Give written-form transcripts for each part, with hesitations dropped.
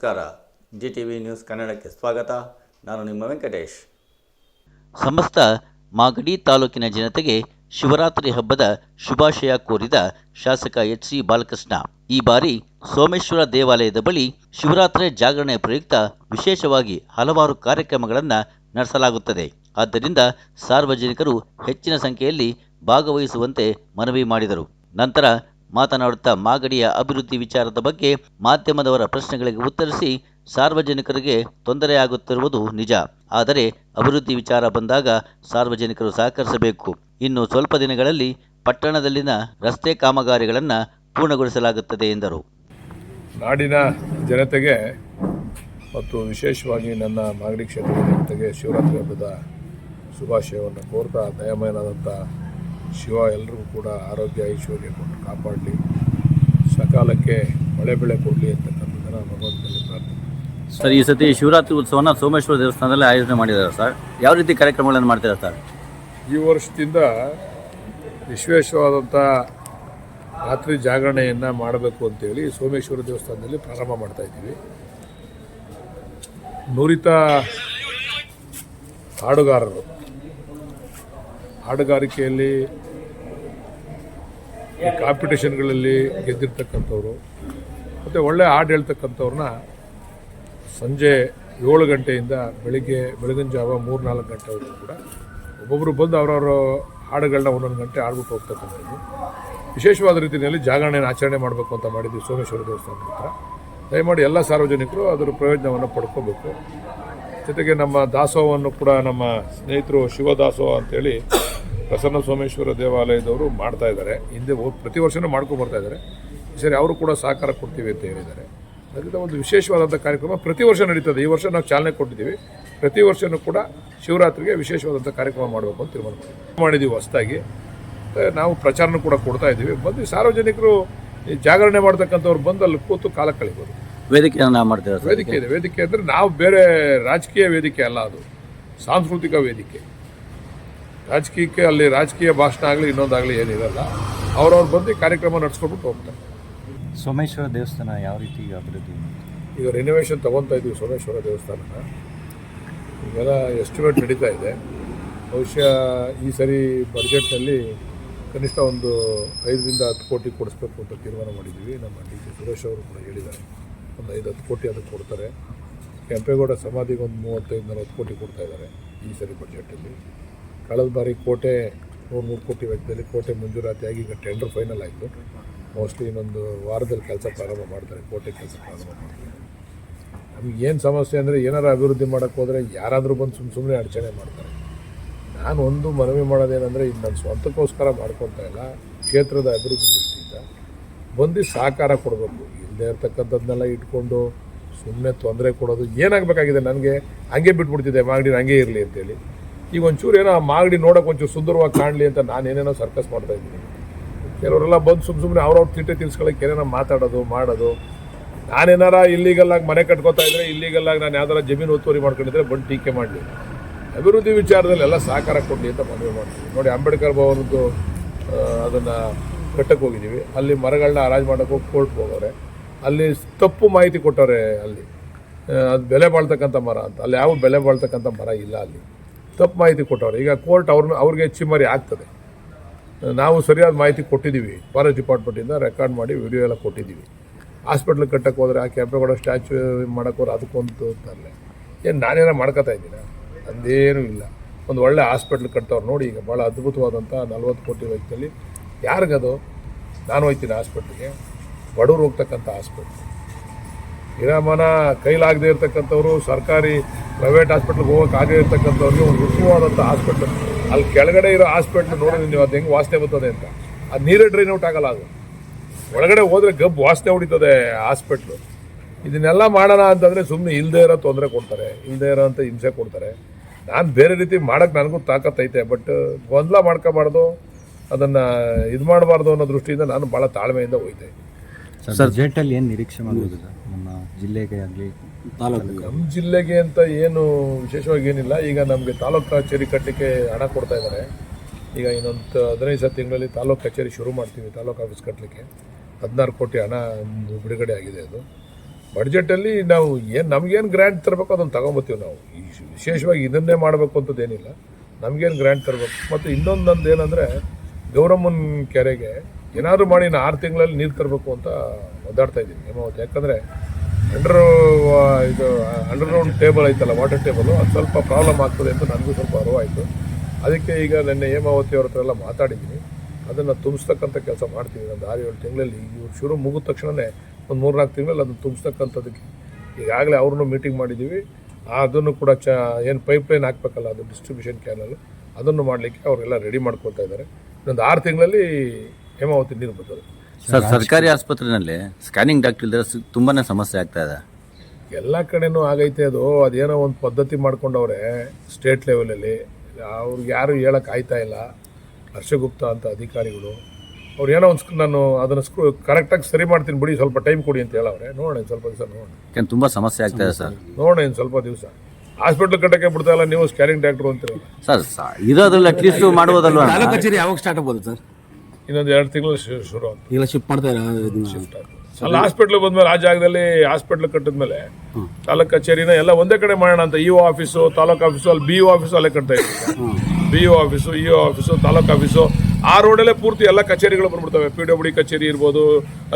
ನಮಸ್ಕಾರ. GTV news ಕನ್ನಡಕ್ಕೆ ಸ್ವಾಗತ. ನಾನು ನಿಮ್ಮ ವೆಂಕಟೇಶ್. ಸಮಸ್ತ ಮಾಗಡಿ ತಾಲೂಕಿನ ಜನತೆಗೆ ಶಿವರಾತ್ರಿ ಹಬ್ಬದ ಶುಭಾಶಯ ಕೋರಿದ ಶಾಸಕ HC ಬಾಲಕೃಷ್ಣ. ಈ ಬಾರಿ ಸೋಮೇಶ್ವರ ದೇವಾಲಯದ ಬಳಿ ಶಿವರಾತ್ರಿ ಜಾಗರಣೆ ಪ್ರಯುಕ್ತ ವಿಶೇಷವಾಗಿ ಹಲವಾರು ಕಾರ್ಯಕ್ರಮಗಳನ್ನು ನಡೆಸಲಾಗುತ್ತದೆ. ಆದ್ದರಿಂದ ಸಾರ್ವಜನಿಕರು ಹೆಚ್ಚಿನ ಸಂಖ್ಯೆಯಲ್ಲಿ ಭಾಗವಹಿಸುವಂತೆ ಮನವಿ ಮಾಡಿದರು. ನಂತರ ಮಾತನಾಡುತ್ತಾ ಮಾಗಡಿಯ ಅಭಿವೃದ್ಧಿ ವಿಚಾರದ ಬಗ್ಗೆ ಮಾಧ್ಯಮದವರ ಪ್ರಶ್ನೆಗಳಿಗೆ ಉತ್ತರಿಸಿ, ಸಾರ್ವಜನಿಕರಿಗೆ ತೊಂದರೆಯಾಗುತ್ತಿರುವುದು ನಿಜ, ಆದರೆ ಅಭಿವೃದ್ಧಿ ವಿಚಾರ ಬಂದಾಗ ಸಾರ್ವಜನಿಕರು ಸಹಕರಿಸಬೇಕು. ಇನ್ನು ಸ್ವಲ್ಪ ದಿನಗಳಲ್ಲಿ ಪಟ್ಟಣದಲ್ಲಿನ ರಸ್ತೆ ಕಾಮಗಾರಿಗಳನ್ನು ಪೂರ್ಣಗೊಳಿಸಲಾಗುತ್ತದೆ ಎಂದರು. ನಾಡಿನ ಜನತೆಗೆ ಮತ್ತು ವಿಶೇಷವಾಗಿ ನನ್ನ ಮಾಗಡಿ ಕ್ಷೇತ್ರದ ಜನತೆಗೆ ಶಿವರಾತ್ರಿ ಹಬ್ಬದ ಶುಭಾಶಯವನ್ನು ಕೋರ್ತಾ, ದಯಾಮಯನಾದಂಥ ಶಿವ ಎಲ್ಲರಿಗೂ ಕೂಡ ಆರೋಗ್ಯ ಐಶ್ವರ್ಯ ಕೊಟ್ಟು ಕಾಪಾಡಲಿ, ಸಕಾಲಕ್ಕೆ ಮಳೆ ಬೆಳೆ ಕೊಡಲಿ ಅಂತಕ್ಕಂಥದ್ದನ್ನು ಭಗವಂತನಲ್ಲಿ ಪ್ರಾರ್ಥನೆ. ಸರ್, ಈ ಸತಿ ಶಿವರಾತ್ರಿ ಉತ್ಸವನ ಸೋಮೇಶ್ವರ ದೇವಸ್ಥಾನದಲ್ಲಿ ಆಯೋಜನೆ ಮಾಡಿದ್ದಾರೆ ಸರ್. ಯಾವ ರೀತಿ ಕಾರ್ಯಕ್ರಮಗಳನ್ನು ಮಾಡ್ತಾರೆ ಸರ್? ಈ ವರ್ಷದಿಂದ ವಿಶೇಷವಾದಂಥ ರಾತ್ರಿ ಜಾಗರಣೆಯನ್ನು ಮಾಡಬೇಕು ಅಂತೇಳಿ ಸೋಮೇಶ್ವರ ದೇವಸ್ಥಾನದಲ್ಲಿ ಪ್ರಾರಂಭ ಮಾಡ್ತಾಯಿದ್ದೀವಿ. ನುರಿತ ಹಾಡುಗಾರರು, ಹಾಡುಗಾರಿಕೆಯಲ್ಲಿ ಕಾಂಪಿಟೇಷನ್ಗಳಲ್ಲಿ ಗೆದ್ದಿರ್ತಕ್ಕಂಥವ್ರು ಮತ್ತು ಒಳ್ಳೆ ಹಾಡು ಹೇಳ್ತಕ್ಕಂಥವ್ರನ್ನ ಸಂಜೆ 7 ಗಂಟೆಯಿಂದ ಬೆಳಗಿನ ಜಾವ 3-4 ಗಂಟೆವರೆಗೂ ಕೂಡ ಒಬ್ಬೊಬ್ಬರು ಬಂದು ಅವರವರ ಹಾಡುಗಳನ್ನ 1 ಗಂಟೆ ಆಡ್ಬಿಟ್ಟು ಹೋಗ್ತಕ್ಕಂಥದ್ದು. ವಿಶೇಷವಾದ ರೀತಿಯಲ್ಲಿ ಜಾಗರಣೆಯನ್ನು ಆಚರಣೆ ಮಾಡಬೇಕು ಅಂತ ಮಾಡಿದ್ವಿ ಸೋಮೇಶ್ವರ ದೇವಸ್ಥಾನದ ಹತ್ರ. ದಯಮಾಡಿ ಎಲ್ಲ ಸಾರ್ವಜನಿಕರು ಅದರ ಪ್ರಯೋಜನವನ್ನು ಪಡ್ಕೋಬೇಕು. ಜೊತೆಗೆ ನಮ್ಮ ದಾಸೋಹವನ್ನು ಕೂಡ ನಮ್ಮ ಸ್ನೇಹಿತರು ಶಿವದಾಸೋಹ ಅಂತೇಳಿ ಪ್ರಸನ್ನ ಸೋಮೇಶ್ವರ ದೇವಾಲಯದವರು ಮಾಡ್ತಾ ಇದ್ದಾರೆ. ಹಿಂದೆ ಪ್ರತಿ ವರ್ಷವೂ ಮಾಡ್ಕೊಂಡು ಬರ್ತಾ ಇದ್ದಾರೆ. ಸರಿ, ಅವರು ಕೂಡ ಸಹಕಾರ ಕೊಡ್ತೀವಿ ಅಂತ ಹೇಳಿದ್ದಾರೆ. ಅದರಿಂದ ಒಂದು ವಿಶೇಷವಾದಂಥ ಕಾರ್ಯಕ್ರಮ ಪ್ರತಿ ವರ್ಷ ನಡೀತದೆ. ಈ ವರ್ಷ ನಾವು ಚಾಲನೆ ಕೊಟ್ಟಿದ್ದೀವಿ. ಪ್ರತಿ ವರ್ಷವೂ ಕೂಡ ಶಿವರಾತ್ರಿಗೆ ವಿಶೇಷವಾದಂಥ ಕಾರ್ಯಕ್ರಮ ಮಾಡಬೇಕು ಅಂತ ತೀರ್ಮಾನ ಮಾಡಿದ್ದೀವಿ. ಹೊಸದಾಗಿ ನಾವು ಪ್ರಚಾರನೂ ಕೂಡ ಕೊಡ್ತಾ ಇದ್ದೀವಿ. ಬಂದು ಸಾರ್ವಜನಿಕರು ಜಾಗರಣೆ ಮಾಡ್ತಕ್ಕಂಥವ್ರು ಬಂದು ಅಲ್ಲಿ ಕೂತು ಕಾಲ ಕಳಿಬೋದು. ವೇದಿಕೆಯನ್ನು ಮಾಡ್ತೇವೆ. ವೇದಿಕೆ ಇದೆ. ವೇದಿಕೆ ಅಂದರೆ ನಾವು ಬೇರೆ ರಾಜಕೀಯ ವೇದಿಕೆ ಅಲ್ಲ, ಅದು ಸಾಂಸ್ಕೃತಿಕ ವೇದಿಕೆ. ರಾಜಕೀಯಕ್ಕೆ ಅಲ್ಲಿ ರಾಜಕೀಯ ಭಾಷಣ ಆಗಲಿ ಇನ್ನೊಂದಾಗಲಿ ಏನಿರಲ್ಲ. ಅವ್ರವ್ರು ಬಂದು ಕಾರ್ಯಕ್ರಮ ನಡೆಸ್ಕೊಬಿಟ್ಟು ಹೋಗ್ತಾರೆ. ಸೋಮೇಶ್ವರ ದೇವಸ್ಥಾನ ಯಾವ ರೀತಿ ಅಭಿವೃದ್ಧಿ? ಈಗ ರಿನೋವೇಷನ್ ತೊಗೊತಾ ಇದ್ದೀವಿ ಸೋಮೇಶ್ವರ ದೇವಸ್ಥಾನನ. ಈಗೆಲ್ಲ ಎಸ್ಟಿಮೇಟ್ ನಡೀತಾ ಇದೆ. ಬಹುಶಃ ಈ ಸರಿ ಬಡ್ಜೆಟ್ನಲ್ಲಿ ಕನಿಷ್ಠ ಒಂದು 5-10 ಕೋಟಿ ಕೊಡಿಸ್ಬೇಕು ಅಂತ ತೀರ್ಮಾನ ಮಾಡಿದ್ದೀವಿ. ನಮ್ಮ DK ಸುರೇಶ್ ಅವರು ಕೂಡ ಹೇಳಿದ್ದಾರೆ, ಒಂದು 5-10 ಕೋಟಿ ಅದಕ್ಕೆ ಕೊಡ್ತಾರೆ. ಕೆಂಪೇಗೌಡ ಸಮಾಧಿಗೆ ಒಂದು 35-40 ಕೋಟಿ ಕೊಡ್ತಾ ಇದ್ದಾರೆ ಈ ಸರಿ ಬಡ್ಜೆಟಲ್ಲಿ. ಕಳೆದ ಬಾರಿ ಕೋಟೆ 3 ಕೋಟಿ ವೆಚ್ಚದಲ್ಲಿ ಕೋಟೆ ಮಂಜೂರಾತಿಯಾಗಿ ಈಗ ಟೆಂಡರ್ ಫೈನಲ್ ಆಯಿತು. ಮೋಸ್ಟ್ಲಿ ಇನ್ನೊಂದು ವಾರದಲ್ಲಿ ಕೆಲಸ ಪ್ರಾರಂಭ ಮಾಡ್ತಾರೆ, ಕೋಟೆ ಕೆಲಸ ಪ್ರಾರಂಭ ಮಾಡ್ತಾರೆ. ನಮಗೆ ಏನು ಸಮಸ್ಯೆ ಅಂದರೆ, ಏನಾರು ಅಭಿವೃದ್ಧಿ ಮಾಡೋಕ್ಕೆ ಹೋದರೆ ಯಾರಾದರೂ ಬಂದು ಸುಮ್ಮನೆ ಅಡಚಣೆ ಮಾಡ್ತಾರೆ. ನಾನು ಒಂದು ಮನವಿ ಮಾಡೋದೇನೆಂದರೆ, ಇದು ನನ್ನ ಸ್ವಂತಕ್ಕೋಸ್ಕರ ಮಾಡ್ಕೊತಾ ಇಲ್ಲ, ಕ್ಷೇತ್ರದ ಅಭಿವೃದ್ಧಿ ದೃಷ್ಟಿಯಿಂದ ಬಂದು ಸಹಕಾರ ಕೊಡಬೇಕು. ಇಲ್ಲದೆ ಇರ್ತಕ್ಕಂಥದ್ದನ್ನೆಲ್ಲ ಇಟ್ಕೊಂಡು ಸುಮ್ಮನೆ ತೊಂದರೆ ಕೊಡೋದು ಏನಾಗಬೇಕಾಗಿದೆ? ನನಗೆ ಹಂಗೆ ಬಿಟ್ಬಿಡ್ತಿದ್ದೆ ಮಾಗಡಿ ಹಂಗೆ ಇರಲಿ ಅಂತೇಳಿ. ಈಗ ಒಂಚೂರು ಏನೋ ಮಾಗಡಿ ನೋಡೋಕೆ ಒಂಚೂರು ಸುಂದರವಾಗಿ ಕಾಣಲಿ ಅಂತ ನಾನೇನೇನೋ ಸರ್ಕಸ್ ಮಾಡ್ತಾಯಿದ್ದೀನಿ. ಕೆಲವರೆಲ್ಲ ಬಂದು ಸುಮ್ಮನೆ ಅವ್ರವ್ರ ತಿಟ್ಟೆ ತಿಳ್ಸ್ಕೊಳ್ಳೋಕೆ ಏನೇನೋ ಮಾತಾಡೋದು ಮಾಡೋದು. ನಾನೇನಾರ ಇಲ್ಲಿಗಲ್ಲಾಗಿ ಮನೆ ಕಟ್ಕೋತಾ ಇದ್ದರೆ, ಇಲ್ಲಿಗಲ್ಲಾಗಿ ನಾನು ಯಾವ್ದಾರ ಜಮೀನು ಒತ್ತುವರಿ ಮಾಡ್ಕೊಂಡಿದ್ರೆ ಬಂದು ಟೀಕೆ ಮಾಡಲಿ. ಅಭಿವೃದ್ಧಿ ವಿಚಾರದಲ್ಲಿ ಎಲ್ಲ ಸಹಕಾರ ಕೊಡಲಿ ಅಂತ ಮನವಿ ಮಾಡ್ತೀವಿ. ನೋಡಿ, ಅಂಬೇಡ್ಕರ್ ಭವನದ್ದು ಅದನ್ನು ಕಟ್ಟಕ್ಕೆ ಹೋಗಿದ್ದೀವಿ. ಅಲ್ಲಿ ಮರಗಳನ್ನ ಹರಾಜು ಮಾಡೋಕ್ಕೆ ಹೋಗಿ ಕೋರ್ಟ್ಗೆ ಹೋಗೋರೆ. ಅಲ್ಲಿ ತಪ್ಪು ಮಾಹಿತಿ ಕೊಟ್ಟವ್ರೆ. ಅಲ್ಲಿ ಅದು ಬೆಲೆ ಬಾಳ್ತಕ್ಕಂಥ ಮರ ಅಂತ, ಅಲ್ಲಿ ಯಾವ ಬೆಲೆ ಬಾಳ್ತಕ್ಕಂಥ ಮರ ಇಲ್ಲ, ಅಲ್ಲಿ ತಪ್ಪು ಮಾಹಿತಿ ಕೊಟ್ಟವ್ರೆ. ಈಗ ಕೋರ್ಟ್ ಅವ್ರಿಗೆ ಚಿಮ್ಮರಿ ಆಗ್ತದೆ. ನಾವು ಸರಿಯಾದ ಮಾಹಿತಿ ಕೊಟ್ಟಿದ್ದೀವಿ, ಫಾರೆಸ್ಟ್ ಡಿಪಾರ್ಟ್ಮೆಂಟಿಂದ ರೆಕಾರ್ಡ್ ಮಾಡಿ ವಿಡಿಯೋ ಎಲ್ಲ ಕೊಟ್ಟಿದ್ದೀವಿ. ಹಾಸ್ಪಿಟ್ಲ್ ಕಟ್ಟಕ್ಕೆ ಹೋದರೆ, ಆ ಕೆಂಪೇಗೌಡ ಸ್ಟ್ಯಾಚ್ಯೂ ಮಾಡೋಕೆ ಹೋದ್ರೆ ಅದಕ್ಕೊಂದು ತರಲೆ. ಏನು ನಾನೇನೋ ಮಾಡ್ಕೋತಾ ಇದ್ದೀನ? ಅದೇನೂ ಇಲ್ಲ. ಒಂದು ಒಳ್ಳೆ ಹಾಸ್ಪಿಟ್ಲ್ ಕಟ್ತವ್ರು ನೋಡಿ. ಈಗ ಭಾಳ ಅದ್ಭುತವಾದಂಥ 40 ಕೋಟಿ ವೆಚ್ಚದಲ್ಲಿ. ಯಾರಿಗದು? ನಾನು ಹೋಗ್ತೀನಿ ಹಾಸ್ಪಿಟ್ಲಿಗೆ, ಬಡವರು ಹೋಗ್ತಕ್ಕಂಥ ಹಾಸ್ಪಿಟ್ಲ್. ವಿರಾಮನ ಕೈಲಾಗದೇ ಇರ್ತಕ್ಕಂಥವ್ರು ಸರ್ಕಾರಿ ಪ್ರೈವೇಟ್ ಹಾಸ್ಪಿಟ್ಲಿಗೆ ಹೋಗೋಕ್ಕಾಗದೇ ಇರ್ತಕ್ಕಂಥವ್ರಿಗೆ ಒಂದು ಉತ್ತಮವಾದಂಥ ಹಾಸ್ಪಿಟ್ಲ್. ಅಲ್ಲಿ ಕೆಳಗಡೆ ಇರೋ ಹಾಸ್ಪಿಟ್ಲ್ ನೋಡಿದ್ರೆ ನೀವು ಅದು ಹೆಂಗೆ ವಾಸನೆ ಬರ್ತದೆ ಅಂತ. ಅದು ನೀರೇ ಡ್ರೈನ್ ಔಟ್ ಆಗಲ್ಲ. ಅದು ಒಳಗಡೆ ಹೋದರೆ ಗಬ್ಬು ವಾಸನೆ ಹೊಡಿತದೆ ಹಾಸ್ಪಿಟ್ಲು. ಇದನ್ನೆಲ್ಲ ಮಾಡೋಣ ಅಂತಂದರೆ ಸುಮ್ಮನೆ ಇಲ್ಲದೇ ಇರೋ ತೊಂದರೆ ಕೊಡ್ತಾರೆ, ಇಲ್ಲದೇ ಇರೋ ಅಂತ ಹಿಂಸೆ ಕೊಡ್ತಾರೆ. ನಾನು ಬೇರೆ ರೀತಿ ಮಾಡೋಕ್ಕೆ ನನಗೂ ತಾಕತ್ತೈತೆ, ಬಟ್ ಗೊಂದಲ ಮಾಡ್ಕೋಬಾರ್ದು, ಅದನ್ನು ಇದು ಮಾಡಬಾರ್ದು ಅನ್ನೋ ದೃಷ್ಟಿಯಿಂದ ನಾನು ಭಾಳ ತಾಳ್ಮೆಯಿಂದ ಹೋಗ್ತಾ ಇದ್ದೀನಿ. ಬಜೆಟಲ್ಲಿ ಏನು ನಿರೀಕ್ಷೆ ಮಾಡ್ಬೋದು ನಮ್ಮ ಜಿಲ್ಲೆಗೆ ಆಗಲಿ ತಾಲೂಕು? ನಮ್ಮ ಜಿಲ್ಲೆಗೆ ಅಂತ ಏನು ವಿಶೇಷವಾಗಿ ಏನಿಲ್ಲ. ಈಗ ನಮಗೆ ತಾಲೂಕು ಕಚೇರಿ ಕಟ್ಟಲಿಕ್ಕೆ ಹಣ ಕೊಡ್ತಾ ಇದ್ದಾರೆ. ಈಗ ಇನ್ನೊಂದು 15 ತಿಂಗಳಲ್ಲಿ ತಾಲೂಕು ಕಚೇರಿ ಶುರು ಮಾಡ್ತೀವಿ. ತಾಲೂಕು ಆಫೀಸ್ ಕಟ್ಟಲಿಕ್ಕೆ 16 ಕೋಟಿ ಹಣ ಬಿಡುಗಡೆ ಆಗಿದೆ. ಅದು ಬಡ್ಜೆಟಲ್ಲಿ ನಾವು ಏನು ನಮಗೇನು ಗ್ರ್ಯಾಂಟ್ ತರಬೇಕು ಅದನ್ನು ತಗೊಂಬತ್ತೀವಿ ನಾವು. ಈ ವಿಶೇಷವಾಗಿ ಇದನ್ನೇ ಮಾಡಬೇಕು ಅಂತದ್ದೇನಿಲ್ಲ, ನಮಗೇನು ಗ್ರ್ಯಾಂಟ್ ತರಬೇಕು. ಮತ್ತು ಇನ್ನೊಂದು ಏನಂದರೆ ಗೌರಮ್ಮನ ಕೆರೆಗೆ ಏನಾದರೂ ಮಾಡಿ ನಾನು 6 ತಿಂಗಳಲ್ಲಿ ನೀರು ತರಬೇಕು ಅಂತ ಒದ್ದಾಡ್ತಾ ಇದ್ದೀನಿ ಹೇಮಾವತಿ. ಯಾಕಂದರೆ ಅಂಡರ್ಗ್ರೌಂಡ್ ಟೇಬಲ್ ಐತಲ್ಲ, ವಾಟರ್ ಟೇಬಲು, ಅದು ಸ್ವಲ್ಪ ಪ್ರಾಬ್ಲಮ್ ಆಗ್ತದೆ ಅಂತ ನನಗೂ ಸ್ವಲ್ಪ ಅರಿವಾಯಿತು. ಅದಕ್ಕೆ ಈಗ ನಿನ್ನೆ ಹೇಮಾವತಿ ಅವ್ರ ಹತ್ರ ಎಲ್ಲ ಮಾತಾಡಿದ್ದೀನಿ, ಅದನ್ನು ತುಂಬಿಸ್ತಕ್ಕಂಥ ಕೆಲಸ ಮಾಡ್ತೀವಿ. ಒಂದು 6-7 ತಿಂಗಳಲ್ಲಿ ಇವ್ರು ಶುರು ಮುಗಿದ ತಕ್ಷಣವೇ ಒಂದು 3-4 ತಿಂಗಳಲ್ಲಿ ಅದನ್ನು ತುಂಬಿಸ್ತಕ್ಕಂಥದ್ದಕ್ಕೆ ಈಗಾಗಲೇ ಅವ್ರನ್ನೂ ಮೀಟಿಂಗ್ ಮಾಡಿದ್ದೀವಿ. ಅದನ್ನು ಕೂಡ ಏನು ಪೈಪ್ಲೈನ್ ಹಾಕಬೇಕಲ್ಲ, ಅದು ಡಿಸ್ಟ್ರಿಬ್ಯೂಷನ್ ಕ್ಯಾನಲ್, ಅದನ್ನು ಮಾಡಲಿಕ್ಕೆ ಅವರೆಲ್ಲ ರೆಡಿ ಮಾಡ್ಕೊಳ್ತಾ ಇದ್ದಾರೆ. ಇನ್ನೊಂದು 6 ತಿಂಗಳಲ್ಲಿ ಹೇಮಾವತಿ ನೀರು ಬರ್ತದೆ. ಸರ್, ಸರ್ಕಾರಿ ಆಸ್ಪತ್ರೆಯಲ್ಲಿ ಸ್ಕ್ಯಾನಿಂಗ್ ಡಾಕ್ಟರ್ ಇಲ್ಲದೆ ತುಂಬಾ ಸಮಸ್ಯೆ ಆಗ್ತಾ ಇದೆ. ಎಲ್ಲ ಕಡೆನೂ ಆಗೈತೆ ಅದು. ಅದೇನೋ ಒಂದು ಪದ್ಧತಿ ಮಾಡ್ಕೊಂಡವ್ರೆ ಸ್ಟೇಟ್ ಲೆವೆಲಲ್ಲಿ. ಅವ್ರಿಗೆ ಯಾರು ಹೇಳೋಕೆ ಆಯ್ತಾ ಇಲ್ಲ. ಹರ್ಷಗುಪ್ತಾ ಅಂತ ಅಧಿಕಾರಿಗಳು ಅವ್ರು ಏನೋ ಒಂದು ನಾನು ಅದನ್ನು ಕರೆಕ್ಟಾಗಿ ಸರಿ ಮಾಡ್ತೀನಿ ಬಿಡಿ, ಸ್ವಲ್ಪ ಟೈಮ್ ಕೊಡಿ ಅಂತ ಹೇಳವ್ರೆ. ನೋಡೋಣ ಸ್ವಲ್ಪ ದಿವಸ, ನೋಡೋಣ. ತುಂಬ ಸಮಸ್ಯೆ ಆಗ್ತಾ ಇದೆ ಸರ್. ನೋಡೋಣ ಇನ್ನು ಸ್ವಲ್ಪ ದಿವಸ. ಹಾಸ್ಪಿಟ್ಲ್ ಕಟ್ಟಕ್ಕೆ ಬಿಡ್ತಾ ಇಲ್ಲ, ನೀವು ಸ್ಕ್ಯಾನಿಂಗ್ ಡಾಕ್ಟ್ರು ಅಂತೀರಲ್ಲ ಸರ್. ಇರೋದ್ರಲ್ಲಿ ಅಟ್ಲೀಸ್ಟ್ ಮಾಡುವುದಲ್ವಾ? ತಾಲೂಕು ಕಚೇರಿ ಯಾವಾಗ ಸ್ಟಾರ್ಟ್ ಆಗ್ಬೋದು ಸರ್? ಇನ್ನೊಂದು 2 ತಿಂಗಳು ಶುರು ಅಂತ ಈಗ ಶಿಫ್ಟ್ ಮಾಡ್ತಾ ಶಿಫ್ಟ್ ಆಗ್ತದೆ. ಅಲ್ಲ, ಹಾಸ್ಪಿಟ್ಲ್ ಬಂದ್ಮೇಲೆ ಆ ಜಾಗದಲ್ಲಿ ಹಾಸ್ಪಿಟ್ಲ್ ಕಟ್ಟಿದ್ಮೇಲೆ ತಾಲೂಕು ಕಚೇರಿನ ಎಲ್ಲ ಒಂದೇ ಕಡೆ ಮಾಡೋಣ ಅಂತ ಇಒ ಆಫೀಸು, ತಾಲೂಕು ಆಫೀಸು, ಅಲ್ಲಿ BO ಆಫೀಸು ಅಲ್ಲೇ ಕಟ್ತಾ ಇದ್ದೀವಿ. BO office, EO office, taluk office, ಆ ರೋಡಲ್ಲೇ ಪೂರ್ತಿ ಎಲ್ಲ ಕಚೇರಿಗಳು ಬಂದ್ಬಿಡ್ತವೆ. PWD ಕಚೇರಿ ಇರ್ಬೋದು,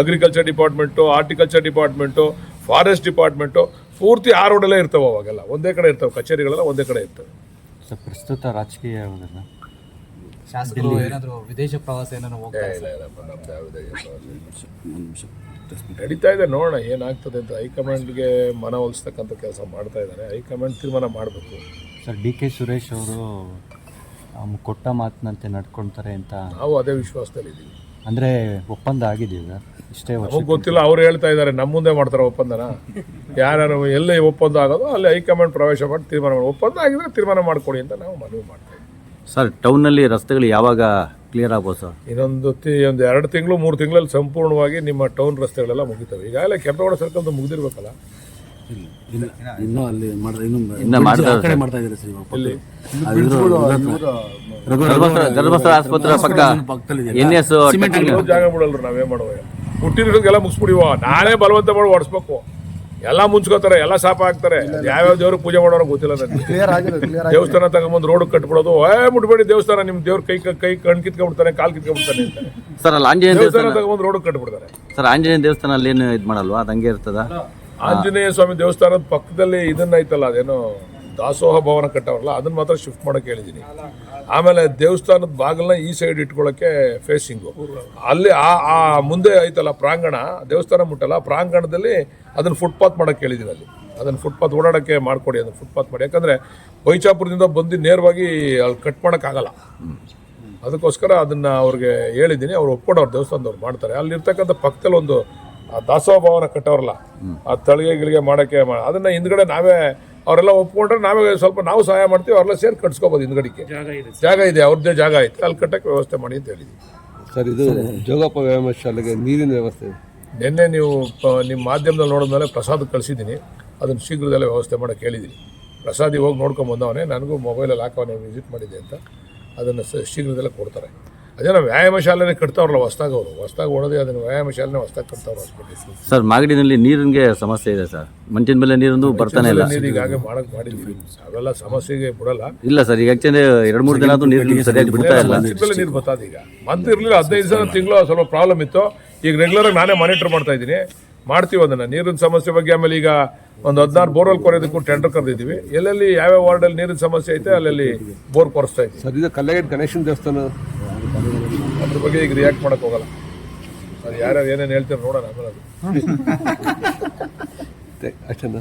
agriculture department, horticulture department, forest department, ಪೂರ್ತಿ ಆ ರೋಡಲ್ಲೇ ಇರ್ತವೆ. ಅವಾಗೆಲ್ಲ ಒಂದೇ ಕಡೆ ಇರ್ತವೆ, ಕಚೇರಿಗಳೆಲ್ಲ ಒಂದೇ ಕಡೆ ಇರ್ತವೆ. ಸರ್, ಪ್ರಸ್ತುತ ರಾಜಕೀಯ ಯಾವುದಲ್ಲ, ಶಾಸಕರು ಏನಾದರೂ ವಿದೇಶ ಪ್ರವಾಸ ಏನಾದ್ರು ಹೋಗ್ತಾ ನಡೀತಾ ಇದೆ. ನೋಡೋಣ ಏನಾಗ್ತದೆ ಅಂತ. ಹೈಕಮಾಂಡ್ಗೆ ಮನವೊಲಿಸ್ತಕ್ಕಂಥ ಕೆಲಸ ಮಾಡ್ತಾ ಇದ್ದಾರೆ. ಹೈಕಮಾಂಡ್ ತೀರ್ಮಾನ ಮಾಡಬೇಕು. ಸರ್, DK ಸುರೇಶ್ ಅವರು ಕೊಟ್ಟ ಮಾತಿನಂತೆ ನಡ್ಕೊಳ್ತಾರೆ ಅಂತ ನಾವು ಅದೇ ವಿಶ್ವಾಸದಲ್ಲಿ ಇದ್ದೀವಿ. ಅಂದರೆ ಒಪ್ಪಂದ ಆಗಿದೆಯಾ ಸರ್? ಇಷ್ಟೇ ವರ್ಷ ನಮಗೆ ಗೊತ್ತಿಲ್ಲ, ಅವ್ರು ಹೇಳ್ತಾ ಇದ್ದಾರೆ. ನಮ್ಮ ಮುಂದೆ ಮಾಡ್ತಾರೆ ಒಪ್ಪಂದನ. ಯಾರು ಎಲ್ಲೇ ಒಪ್ಪಂದ ಆಗೋದು ಅಲ್ಲಿ ಹೈಕಮಾಂಡ್ ಪ್ರವೇಶ ಮಾಡಿ ತೀರ್ಮಾನ ಮಾಡಿ, ಒಪ್ಪಂದ ಆಗಿದ್ರೆ ತೀರ್ಮಾನ ಮಾಡಿಕೊಡಿ ಅಂತ ನಾವು ಮನವಿ ಮಾಡ್ತಾ ಇದ್ದೀವಿ. ಸರ್, ಟೌನ್ನಲ್ಲಿ ರಸ್ತೆಗಳು ಯಾವಾಗ ಕ್ಲಿಯರ್ ಆಗ್ಬೋದು ಸರ್? ಇನ್ನೊಂದು 2 ತಿಂಗಳು 3 ತಿಂಗಳಲ್ಲಿ ಸಂಪೂರ್ಣವಾಗಿ ನಿಮ್ಮ ಟೌನ್ ರಸ್ತೆಗಳೆಲ್ಲ ಮುಗಿತವೆ. ಈಗಾಗಲೇ ಕೆಂಪೇಗೌಡ ಸರ್ಕಲ್ ಮುಗಿದಿರ್ಬೇಕಲ್ಲ. ಇನ್ನೂ ಅಲ್ಲಿ ಇನ್ನು ಮಾಡ್ತಾರೆ. ಮಾಡ್ತಾ ಇದ್ದಾರೆ ಸರ್ ಇವಾಗ. ಇಲ್ಲಿ ಧರ್ಮಸ್ಥಳ ಆಸ್ಪತ್ರೆ ಪಕ್ಕ NS ಜಾಗ ಬಿಡಲ್ರು. ನಾವೇ ಮಾಡುವ ಹುಟ್ಟಿರೋದಕ್ಕೆಲ್ಲ ಮುಗಿಸ್ಬಿಡಿವ. ನಾನೇ ಬಲವಂತ ಮಾಡಿ ಓಡಿಸ್ಬೇಕು. ಎಲ್ಲ ಮುಂಚ್ಕೋತಾರೆ, ಎಲ್ಲ ಶಾಪ ಹಾಕ್ತಾರೆ. ಯಾವ್ಯಾವ ದೇವ್ರಿಗೆ ಪೂಜೆ ಮಾಡೋರು ಗೊತ್ತಿಲ್ಲ ನನಗೆ. ದೇವಸ್ಥಾನ ತಗೊಂಬಂದು ರೋಡ್ ಕಟ್ಬಿಡೋದು, ಮುಟ್ಬೇಡಿ ದೇವಸ್ಥಾನ, ನಿಮ್ ದೇವ್ರ ಕೈ ಕಣ್ ಕಿತ್ಕೊಂಡ್ಬಿಡ್ತಾನೆ, ಕಾಲ್ ಕಿತ್ಕೊಂಡ್ಬಿಡ್ತಾನೆ ಅಂತ. ಸರ್, ಅಲ್ಲಿ ಆಂಜನೇಯ ದೇವಸ್ಥಾನ ತಗೊಂಬಂದು ರೋಡ್ ಕಟ್ಬಿಡ್ತಾರೆ. ಸರ್, ಆಂಜನೇಯ ದೇವಸ್ಥಾನ ಅಲ್ಲಿ ಏನು ಇದು ಮಾಡಲ್ವಾ? ಅದು ಹಂಗೆ ಇರ್ತದ? ಆಂಜನೇಯ ಸ್ವಾಮಿ ದೇವಸ್ಥಾನದ ಪಕ್ಕದಲ್ಲಿ ಇದನ್ನ ಐತಲ್ಲ, ಅದೇನೋ ದಾಸೋಹ ಭವನ ಕಟ್ಟವರಲ್ಲ, ಅದನ್ನ ಮಾತ್ರ ಶಿಫ್ಟ್ ಮಾಡಕ್ಕೆ ಹೇಳಿದ್ದೀನಿ. ಆಮೇಲೆ ದೇವಸ್ಥಾನದ ಬಾಗಿಲನ್ನ ಈ ಸೈಡ್ ಇಟ್ಕೊಳ್ಳೋಕ್ಕೆ ಫೇಸಿಂಗು ಅಲ್ಲಿ ಆ ಮುಂದೆ ಐತಲ್ಲ ಪ್ರಾಂಗಣ, ದೇವಸ್ಥಾನ ಮುಟ್ಟಲ್ಲ, ಪ್ರಾಂಗಣದಲ್ಲಿ ಅದನ್ನು ಫುಟ್ಪಾತ್ ಮಾಡಕ್ಕೆ ಹೇಳಿದ್ದೀನಿ. ಅಲ್ಲಿ ಅದನ್ನು ಫುಟ್ಪಾತ್ ಓಡಾಡೋಕ್ಕೆ ಮಾಡಿಕೊಡಿ, ಅದನ್ನು ಫುಟ್ಪಾತ್ ಮಾಡಿ. ಯಾಕಂದರೆ ವೈಚಾಪುರದಿಂದ ಬಂದು ನೇರವಾಗಿ ಅಲ್ಲಿ ಕಟ್ ಮಾಡೋಕ್ಕಾಗಲ್ಲ. ಅದಕ್ಕೋಸ್ಕರ ಅದನ್ನು ಅವ್ರಿಗೆ ಹೇಳಿದ್ದೀನಿ. ಅವ್ರು ಒಪ್ಕೊಂಡವ್ರು, ದೇವಸ್ಥಾನದವ್ರು ಮಾಡ್ತಾರೆ. ಅಲ್ಲಿರ್ತಕ್ಕಂಥ ಪಕ್ಕದಲ್ಲಿ ಒಂದು ದಾಸೋಹ ಭವನ ಕಟ್ಟವ್ರಲ್ಲ, ಆ ತಳಿಗೆ ಮಾಡೋಕ್ಕೆ ಅದನ್ನು ಹಿಂದ್ಗಡೆ ನಾವೇ ಅವರೆಲ್ಲ ಒಪ್ಕೊಂಡ್ರೆ ನಾವೇ ಸ್ವಲ್ಪ ನಾವು ಸಹಾಯ ಮಾಡ್ತೀವಿ. ಅವರೆಲ್ಲ ಸೇರಿ ಕಟ್ಸ್ಕೋಬೋದು. ಹಿಂದ್ಗಡೆಗೆ ಜಾಗ ಇದೆ, ಅವ್ರದ್ದೇ ಜಾಗ ಐತೆ, ಅಲ್ಲಿ ಕಟ್ಟಕ್ಕೆ ವ್ಯವಸ್ಥೆ ಮಾಡಿ ಅಂತ ಹೇಳಿದ್ವಿ. ಸರ್, ಇದು ಜೋಗಪ್ಪ ವ್ಯಾಯಾಮ ಶಾಲೆಗೆ ನೀರಿನ ವ್ಯವಸ್ಥೆ ನಿನ್ನೆ ನೀವು ನಿಮ್ಮ ಮಾಧ್ಯಮದಲ್ಲಿ ನೋಡಿದ್ಮೇಲೆ ಪ್ರಸಾದ್ ಕಳಿಸಿದ್ದೀನಿ. ಅದನ್ನು ಶೀಘ್ರದಲ್ಲೇ ವ್ಯವಸ್ಥೆ ಮಾಡೋಕ್ಕೆ ಹೇಳಿದ್ದೀನಿ. ಪ್ರಸಾದಿ ಹೋಗಿ ನೋಡ್ಕೊಂಡು ಬಂದವನೇ, ನನಗೂ ಮೊಬೈಲಲ್ಲಿ ಹಾಕವನೇ ವಿಸಿಟ್ ಮಾಡಿದ್ದೆ ಅಂತ. ಅದನ್ನು ಶೀಘ್ರದಲ್ಲೇ ಕೊಡ್ತಾರೆ. ಅದೇನೋ ವ್ಯಾಯಾಮ ಶಾಲೆನೇ ಕಟ್ತಾವ್ರಲ್ಲ ಹೊಸ್ದಾಗಿ, ಅವರು ಹೊಸ್ದಾಗಿ ಓಡೋದೇ ಅದನ್ನು ವ್ಯಾಯಾಮ ಶಾಲೆನೇ ಹೊಸ್ದಾಗಿ ಕಟ್ತಾವ್ರು ಹಾಸ್ಪಿಟಲ್. ಸರ್, ಮಾಗಡಿನಲ್ಲಿ ನೀರಿನ ಸಮಸ್ಯೆ ಇದೆ ಸರ್. ಮಂಚಿನ ಮೇಲೆ ನೀರೊಂದು ಬರ್ತಾನೆ ಇಲ್ಲ. ನೀರು ಈಗಾಗಲೇ ಮಾಡಿದ್ವಿ. ಅವೆಲ್ಲ ಸಮಸ್ಯೆಗೆ ಬಿಡಲ್ಲ. ಇಲ್ಲ ಸರ್, ಈಗ ಆಕ್ಚುಲಿ 2-3 ದಿನ ಆದ್ರೂ ನೀರು ಸರಿಯಾಗಿ ಬಿಡ್ತಾ ಇಲ್ಲ. ಮಂಚಿನ ನೀರು ಬರ್ತದೆ. ಈಗ ಮಂತ್ ಇರಲಿಲ್ಲ, 15 ದಿನ ತಿಂಗಳು ಸ್ವಲ್ಪ ಪ್ರಾಬ್ಲಮ್ ಇತ್ತು. ಈಗ ರೆಗ್ಯುಲರಾಗಿ ನಾನೇ ಮಾನಿಟರ್ ಮಾಡ್ತಾ ಇದ್ದೀನಿ. ಮಾಡ್ತೀವಿ ಅದನ್ನು ನೀರಿನ ಸಮಸ್ಯೆ ಬಗ್ಗೆ. ಆಮೇಲೆ ಈಗ ಒಂದು 16 ಬೋರ್ವೆಲ್ ಕೊರೆಯೋದಕ್ಕೂ ಟೆಂಡರ್ ಕರೆದಿದ್ದೀವಿ. ಎಲ್ಲೆಲ್ಲಿ ಯಾವ್ಯಾವ ವಾರ್ಡಲ್ಲಿ ನೀರಿನ ಸಮಸ್ಯೆ ಐತೆ ಅಲ್ಲೆಲ್ಲಿ ಬೋರ್ ಕೊರೆಸ್ತಾ ಇದ್ದೀವಿ. ಸರ್, ಇದು ಕಲ್ಲಗೇಟ್ ಗಣೇಶನ ದೇವಸ್ಥಾನ, ಅದ್ರ ಬಗ್ಗೆ ಈಗ ರಿಯಾಕ್ಟ್ ಮಾಡಕ್ಕೆ ಹೋಗಲ್ಲ. ಅದು ಯಾರ್ಯಾರು ಏನೇನು ಹೇಳ್ತಾರೆ ನೋಡೋಣ. ಆಮೇಲೆ ಅಷ್ಟೇನಾ?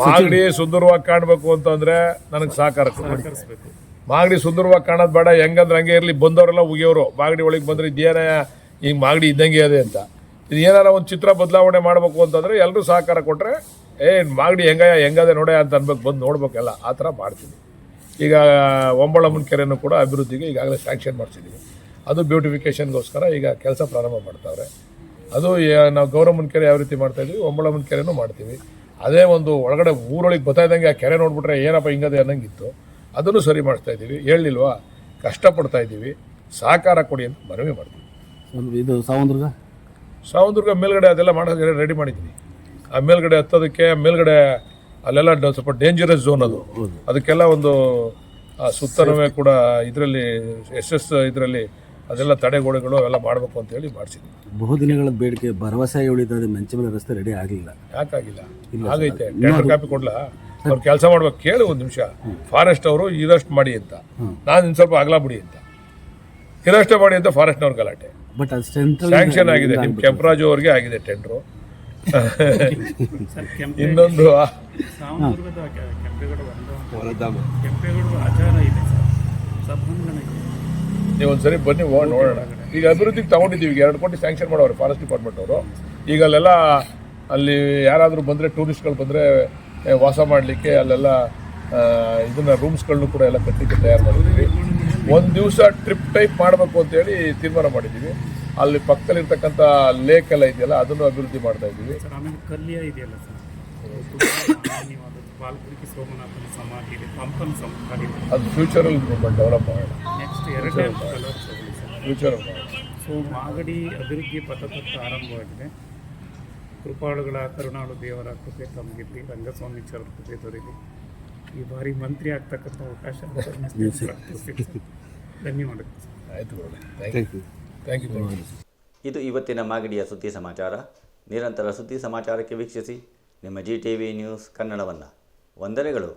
ಮಾಗಡಿ ಸುಂದರವಾಗಿ ಕಾಣಬೇಕು ಅಂತಂದ್ರೆ ನನಗೆ ಸಹಕಾರ ಕೊಡಬೇಕು. ಮಾಗಡಿ ಸುಂದರವಾಗಿ ಕಾಣೋದು ಬೇಡ, ಹೆಂಗಂದ್ರೆ ಹಂಗೆ ಇರಲಿ. ಬಂದವರೆಲ್ಲ ಉಗಿಯೋರು ಮಾಗಡಿ ಒಳಗೆ ಬಂದ್ರೆ ಇದೇನ ಈಗ ಮಾಗಡಿ ಇದ್ದಂಗೆ ಅದೇ ಅಂತ. ಇದು ಏನಾರ ಒಂದು ಚಿತ್ರ ಬದಲಾವಣೆ ಮಾಡಬೇಕು ಅಂತಂದ್ರೆ ಎಲ್ಲರೂ ಸಹಕಾರ ಕೊಟ್ಟರೆ ಮಾಗಡಿ ಹೆಂಗದೆ ನೋಡೆ ಅಂತ ಅನ್ಬೇಕು, ಬಂದು ನೋಡ್ಬೇಕೆಲ್ಲ. ಆ ಥರ ಮಾಡ್ತೀವಿ. ಈಗ ಒಂಬಳಮ್ಮನ ಕೆರೆನೂ ಕೂಡ ಅಭಿವೃದ್ಧಿಗೆ ಈಗಾಗಲೇ ಸ್ಯಾಂಕ್ಷನ್ ಮಾಡಿಸಿದ್ದೀವಿ. ಅದು ಬ್ಯೂಟಿಫಿಕೇಷನ್ಗೋಸ್ಕರ ಈಗ ಕೆಲಸ ಪ್ರಾರಂಭ ಮಾಡ್ತಾವ್ರೆ. ಅದು ನಾವು ಗೌರಮ್ಮನ ಕೆರೆ ಯಾವ ರೀತಿ ಮಾಡ್ತಾಯಿದ್ವಿ, ಒಂಬಳಮ್ಮನ ಕೆರೆನೂ ಮಾಡ್ತೀವಿ. ಅದೇ ಒಂದು ಒಳಗಡೆ ಊರೊಳಗೆ ಬರ್ತಾ ಇದ್ದಂಗೆ ಆ ಕೆರೆ ನೋಡ್ಬಿಟ್ರೆ ಏನಪ್ಪ ಹಿಂಗದೆ ಅನ್ನಂಗಿತ್ತು. ಅದನ್ನು ಸರಿ ಮಾಡಿಸ್ತಾ ಇದ್ದೀವಿ. ಹೇಳಿಲ್ವಾ, ಕಷ್ಟಪಡ್ತಾ ಇದ್ದೀವಿ, ಸಹಕಾರ ಕೊಡಿ ಅಂತ ಮನವಿ ಮಾಡ್ತೀವಿ. ಇದು ಸಾವಂದ್ರಗ ಮೇಲ್ಗಡೆ ಅದೆಲ್ಲ ಮಾಡೋದು ರೆಡಿ ಮಾಡಿದ್ದೀನಿ. ಆ ಮೇಲ್ಗಡೆ ಹತ್ತೋದಕ್ಕೆ ಮೇಲ್ಗಡೆ ಅಲ್ಲೆಲ್ಲ ಸ್ವಲ್ಪ ಡೇಂಜರಸ್ ಝೋನ್ ಅದು. ಅದಕ್ಕೆಲ್ಲ ಒಂದು ಸುತ್ತಲೂ ಕೂಡ ಇದರಲ್ಲಿ ಇದರಲ್ಲಿ ಅದೆಲ್ಲ ತಡೆಗೋಡೆಗಳು ಅವೆಲ್ಲ ಮಾಡಬೇಕು ಅಂತೇಳಿ ಮಾಡಿಸಿದ್ವಿ. ಬಹುದಿನಗಳ ಬೇಡಿಕೆ ಭರವಸೆ ಉಳಿತದೆ ಮೆಂಚಮಲೆ ರಸ್ತೆ ರೆಡಿ ಆಗಲಿಲ್ಲ. ಯಾಕಾಗಿಲ್ಲ? ಆಗೈತೆ. ಟೆಂಡರ್ ಕಾಪಿ ಕೊಡ್ಲಾ? ಅವ್ರು ಕೆಲಸ ಮಾಡ್ಬೇಕು. ಕೇಳಿ ಒಂದು ನಿಮಿಷ. ಫಾರೆಸ್ಟ್ ಅವರು ಇದಷ್ಟು ಮಾಡಿ ಅಂತ, ನಾನು ಇನ್ನು ಸ್ವಲ್ಪ ಅಗಲ ಬಿಡಿ ಅಂತ, ಇದಷ್ಟೇ ಮಾಡಿ ಅಂತ ಫಾರೆಸ್ಟ್ನವ್ರ ಗಲಾಟೆ. ಬಟ್ ಅದು ಸೆಂಟ್ರಲ್ ಸ್ಯಾಂಕ್ಷನ್ ಆಗಿದೆ. ನಿಮ್ಮ ಕೆಂಪರಾಜು ಅವ್ರಿಗೆ ಆಗಿದೆ ಟೆಂಡ್ರು. ಇನ್ನೊಂದು ನೀವು ಒಂದ್ಸರಿ ಬನ್ನಿ ನೋಡೋಣ. ಈಗ ಅಭಿವೃದ್ಧಿಗೆ ತಗೊಂಡಿದ್ದೀವಿ. 2 ಕೋಟಿ ಸ್ಯಾಂಕ್ಷನ್ ಮಾಡೋರು ಫಾರೆಸ್ಟ್ ಡಿಪಾರ್ಟ್ಮೆಂಟ್ ಅವರು. ಈಗ ಅಲ್ಲೆಲ್ಲ ಅಲ್ಲಿ ಯಾರಾದರೂ ಬಂದರೆ, ಟೂರಿಸ್ಟ್ಗಳು ಬಂದರೆ ವಾಸ ಮಾಡಲಿಕ್ಕೆ ಅಲ್ಲೆಲ್ಲ ಇದನ್ನ ರೂಮ್ಸ್ಗಳನ್ನೂ ಕೂಡ ಎಲ್ಲ ಕಟ್ಟಲಿಕ್ಕೆ ತಯಾರು ಮಾಡಿದ್ದೀವಿ. ಒಂದು ದಿವಸ ಟ್ರಿಪ್ ಟೈಪ್ ಮಾಡಬೇಕು ಅಂತೇಳಿ ತೀರ್ಮಾನ ಮಾಡಿದ್ದೀವಿ. ಅಲ್ಲಿ ಪಕ್ಕದಲ್ಲಿರ್ತಕ್ಕಂಥ ಲೇಕ್ ಎಲ್ಲ ಇದೆಯಲ್ಲ, ಅದನ್ನು ಅಭಿವೃದ್ಧಿ ಮಾಡ್ತಾ ಇದ್ದೀವಿ. ಆಮೇಲೆ ಕಲ್ಯಾಣ ಇದೆಯಲ್ಲ ಸರ್, ಬಾಲ್ಕುರಿಕಿ ಸೋಮನಾಥನ ಸಮಾಧಿ ಇದೆ, ಪಂಪನ ಸಮಾಧಿ ಇದೆ. ಅದು ಫ್ಯೂಚರಲ್ಲಿ ಡೆವಲಪ್ ಮಾಡೋಣ. Next 2 colours future. So Magadi ಅಭಿವೃದ್ಧಿ ಪಥದತ್ತ ಆರಂಭವಾಗಿದೆ. ಕೃಪಾಳುಗಳ ಕರುಣಾಳು ದೇವರ ಕೃಪೆ ತಮಗಿರಲಿ, ರಂಗಸ್ವಾಮೀಶ್ವರ ಕೃಪೆ ದೊರೆಯಲಿ. ಈ ಬಾರಿ ಮಂತ್ರಿ ಆಗ್ತಕ್ಕಂಥ ಅವಕಾಶ ಧನ್ಯವಾದಗಳು. ಆಯಿತು, ಥ್ಯಾಂಕ್ ಯು. ಇದು ಇವತ್ತಿನ ಮಾಗಡಿಯ ಸುದ್ದಿ ಸಮಾಚಾರ. ನಿರಂತರ ಸುದ್ದಿ ಸಮಾಚಾರಕ್ಕೆ ವೀಕ್ಷಿಸಿ ನಿಮ್ಮ GTV ನ್ಯೂಸ್ ಕನ್ನಡವನ್ನು. ವಂದನೆಗಳು.